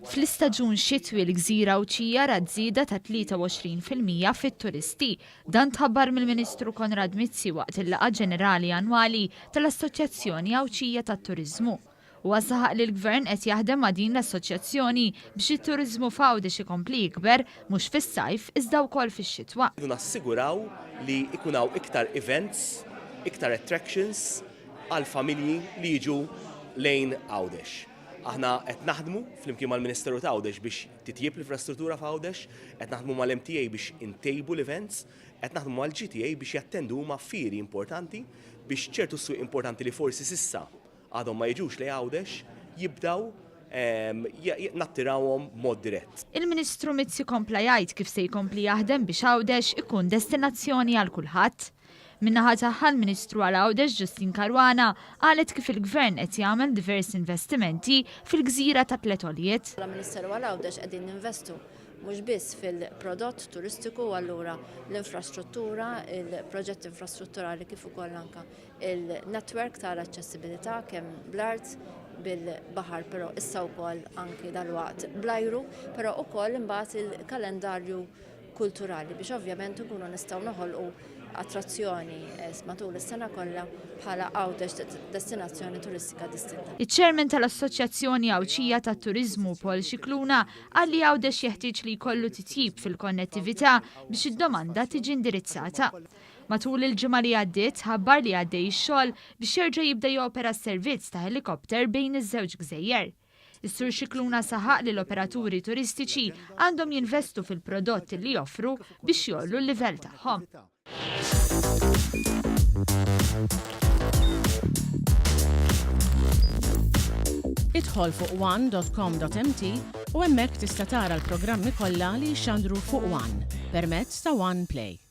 Fl-istaġun xitwi l-Gżira Għawdxija ra żieda ta' 23% fit-turisti. Dan tħabbar mill-Ministru Konrad Mizzi waqt il-laqgħa ġenerali annwali tal-Assoċjazzjoni Għawdxija tat-Turiżmu. Huwa saħaq li l-Gvern qed jaħdem ma' din l-assoċjazzjoni biex it-turiżmu f'Għawdex ikompli jikber mhux fis-sajf iżda wkoll fix-xitwa. Nassiguraw li jkun hawn iktar events, iktar attractions għal familji li jiġu lejn Għawdex. Aħna qed naħdmu flimkien mal-Ministeru ta' Għawdex biex titjieb l-infrastruttura f'Għawdex, qed naħdmu mal-MTA biex intejbu l-events, qed naħdmu mal-GTA biex jattendu huma affarijiet importanti biex ċertu swieq importanti li forsi sissa għadhom ma jiġux lejn Għawdex jibdaw nattirawhom mod dirett. Il-Ministru Mizzi kompla jgħid kif se jkompli jaħdem biex Għawdex ikun destinazzjoni għal kulħadd. Min-naħa tagħha l-Ministru għal Għawdex Ġustin Karwana qalet kif il-Gvern qed jagħmel diversi investimenti fil-Gżira tat-Tlet Għoljiet. Il-Ministeru għal Għawdex qegħdin ninvestu mhux biss fil-prodott turistiku allura l-infrastruttura, il-proġett infrastrutturali kif ukoll anke il-netwerk tal-aċċessibilità kemm bl-art bil-baħar, però issa wkoll anke dalwaqt bl-ajru, però wkoll imbagħad il-kalendarju kulturali biex ovvjament nkunu nistgħu noħolqu attrazzjoni matul is-sena kollha bħala Għawdex destinazzjoni turistika distinta. Iċ-Chairman tal-Assoċjazzjoni Għawdxija tat-Turiżmu Paul Xikluna qal li Għawdex jeħtieġ li jkollu titjib fil-konnettività biex id-domanda tiġi indirizzata. Matul il-ġimgħa li għaddiet tħabbar li għaddej ix-xogħol biex jerġa' jibda jopera s-servizz ta' helikopter bejn iż-żewġ gżejjer. Is-Sur Xikluna saħaq li l-operaturi turistiċi għandhom jinvestu fil-prodotti li joffru biex jollu l-livell tagħhom. Idħol fuq one.com.mt u hemmhekk tista' tara l-programmi kollha li jxandru fuq One permezz ta' One Play.